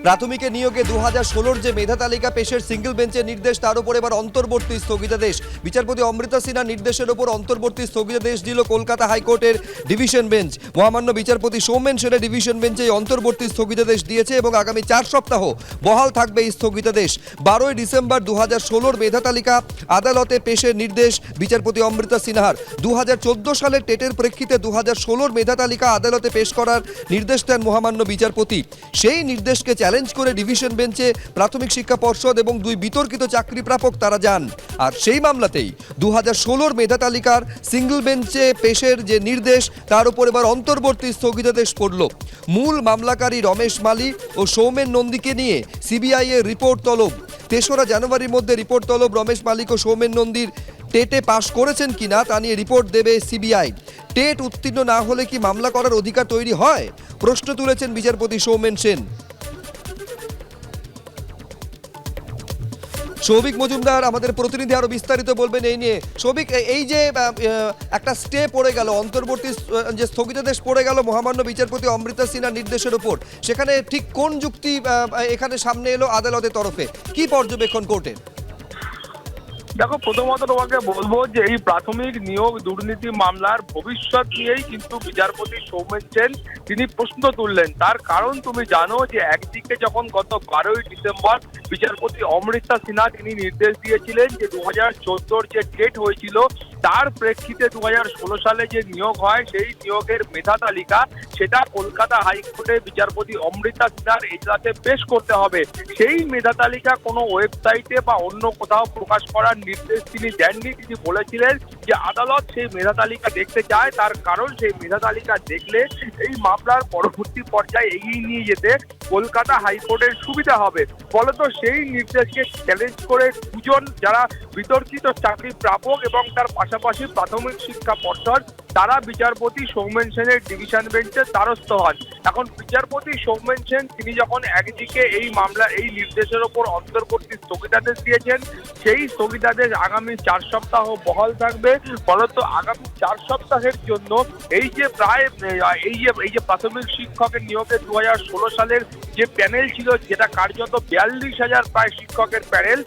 প্রাথমিকে নিয়োগে 2016 যে মেধা তালিকা পেশের সিঙ্গেল বেঞ্চের নির্দেশ, তার উপর এবার অন্তর্বর্তী স্থগিতাদেশ। বিচারপতি অমৃতা সিনহার নির্দেশের উপর অন্তর্বর্তী স্থগিতাদেশ দিল কলকাতা হাইকোর্টের ডিভিশন বেঞ্চ। মহামান্য বিচারপতি সৌমেন সেনের ডিভিশন বেঞ্চে এই অন্তর্বর্তী স্থগিতাদেশ দিয়েছে এবং আগামী 4 সপ্তাহ বহাল থাকবে এই স্থগিতাদেশ। 12 ডিসেম্বর 2016 মেধা তালিকা আদালতে পেশের নির্দেশ বিচারপতি অমৃতা সিনহার। 2014 সালের টেটের প্রেক্ষিতে 2016 মেধা তালিকা আদালতে পেশ করার নির্দেশ দেন মহামান্য বিচারপতি। সেই নির্দেশকে চ্যালেঞ্জ করে ডিভিশন বেঞ্চে প্রাথমিক শিক্ষা পর্ষদ এবং 2 বিতর্কিত চাকরি প্রাপক তারা যান। আর সেই মামলাতেই 2016 মেধা তালিকার সিঙ্গেল বেঞ্চে পেশের যে নির্দেশ, তার উপর এবার অন্তর্বর্তী স্থগিতাদেশ পড়ল। মূল মামলাকারী রমেশ মালি ও সৌমেন নন্দীকে নিয়ে সিবিআই এর রিপোর্ট তলব। 3রা জানুয়ারির মধ্যে রিপোর্ট তলব। রমেশ মালিক ও সৌমেন নন্দীর টেটে পাশ করেছেন কিনা তা নিয়ে রিপোর্ট দেবে সিবিআই। টেট উত্তীর্ণ না হলে কি মামলা করার অধিকার তৈরি হয়, প্রশ্ন তুলেছেন বিচারপতি সৌমেন সেন। সৌভিক মজুমদার আমাদের প্রতিনিধি আরো বিস্তারিত বলবেন এই নিয়ে। সৌভিক, এই যে একটা স্টে পড়ে গেল, অন্তর্বর্তী যে স্থগিতাদেশ পড়ে গেল মহামান্য বিচারপতি অমৃতা সিনহার নির্দেশের উপর, সেখানে ঠিক কোন যুক্তি এখানে সামনে এলো আদালতের তরফে, কি পর্যবেক্ষণ কোর্টের? দেখো, প্রথমত তোমাকে বলবো যে এই প্রাথমিক নিয়োগ দুর্নীতি মামলার ভবিষ্যৎ নিয়েই কিন্তু বিচারপতি সৌমেন সেন তিনি প্রশ্ন তুললেন। তার কারণ তুমি জানো যে একদিকে যখন গত 12 ডিসেম্বর বিচারপতি অমৃতা সিনহা তিনি নির্দেশ দিয়েছিলেন যে 2014 যে টেট হয়েছিল তার প্রেক্ষিতে 2016 সালে যে নিয়োগ হয় সেই নিয়োগের মেধা তালিকা সেটা কলকাতা হাইকোর্টে বিচারপতি অমৃতা সিনহার এজলাসে পেশ করতে হবে। সেই মেধা তালিকা কোনো ওয়েবসাইটে বা অন্য কোথাও প্রকাশ করার নির্দেশ তিনি দেননি। তিনি বলেছিলেন যে আদালত সেই মেধা তালিকা দেখতে চায়, তার কারণ সেই মেধা তালিকা দেখলে এই মামলার পরবর্তী পর্যায়ে এগিয়ে নিয়ে যেতে কলকাতা হাইকোর্টের সুবিধা হবে। ফলত সেই নির্দেশকে চ্যালেঞ্জ করে 2 জন যারা বিতর্কিত চাকরি প্রাপক এবং তার পাশাপাশি প্রাথমিক শিক্ষা পর্ষদ তারা বিচারপতি সৌমেন সেনের ডিভিশন বেঞ্চের দ্বারস্থ হন। এখন বিচারপতি সৌমেন সেন তিনি যখন একদিকে এই মামলা এই নির্দেশের ওপর অন্তর্বর্তী স্থগিতাদেশ দিয়েছেন, সেই স্থগিতাদেশ আগামী 4 সপ্তাহ বহাল থাকবে। ফলত আগামী 4 সপ্তাহের জন্য এই যে প্রায় এই যে প্রাথমিক শিক্ষকের নিয়োগে 2016 সালের যে প্যানেল ছিল, যেটা কার্যত 42,000 প্রায় শিক্ষকের প্যানেল,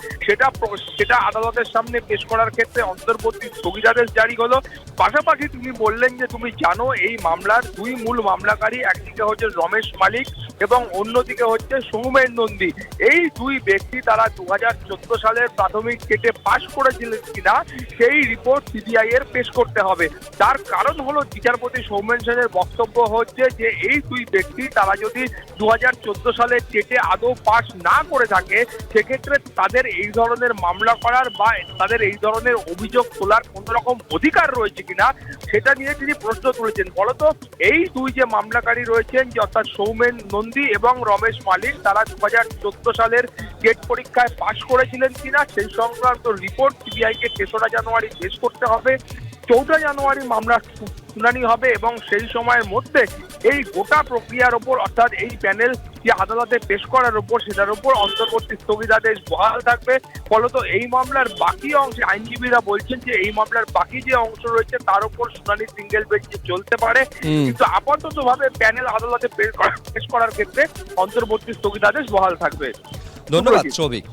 সেটা আদালতের সামনে পেশ করার ক্ষেত্রে অন্তর্বর্তী স্থগিতাদেশ জারি হলো। পাশাপাশি তিনি বললেন যে তুমি জানো এই মামলার 2 মূল মামলাকারী, একদিকে হচ্ছে রমেশ মালিক এবং অন্যদিকে হচ্ছে সৌমেন নন্দী। এই 2 ব্যক্তি তারা 2014 সালের প্রাথমিক টেটে পাশ করেছিলেন কিনা সেই রিপোর্ট সিবিআই এর পেশ করতে হবে। তার কারণ হলো বিচারপতি সৌমেন সেনের বক্তব্য হচ্ছে যে এই 2 ব্যক্তি তারা যদি 2014 সালের টেটে আদৌ পাশ না করে থাকে, সেক্ষেত্রে তাদের এই ধরনের মামলা করার বা তাদের এই ধরনের অভিযোগ তোলার কোন রকম অধিকার রয়েছে কিনা সেটা নিয়ে তিনি প্রশ্ন তুলেছেন। ফলত এই 2 যে মামলাকারী রয়েছেন, যে অর্থাৎ সৌমেন নন্দী এবং রমেশ মালিক, তারা 2014 সালের টেট পরীক্ষায় পাশ করেছিলেন কিনা সেই সংক্রান্ত রিপোর্ট সিবিআই কে 3রা জানুয়ারি পেশ করতে হবে। 14 জানুয়ারি মামলার শুনানি হবে এবং সেই সময়ের মধ্যে এই গোটা প্রক্রিয়ার ওপর অর্থাৎ এই প্যানেল যে আদালতে পেশ করার উপর সেটার উপর অন্তর্বর্তী স্থগিতাদেশ বহাল থাকবে। ফলত এই মামলার বাকি অংশে আইনজীবীরা বলছেন যে এই মামলার বাকি যে অংশ রয়েছে তার উপর শুনানি সিঙ্গেল বেঞ্চে চলতে পারে, কিন্তু আপাতত ভাবে প্যানেল আদালতে পেশ করার ক্ষেত্রে অন্তর্বর্তী স্থগিতাদেশ বহাল থাকবে। ধন্যবাদ সৌভিক।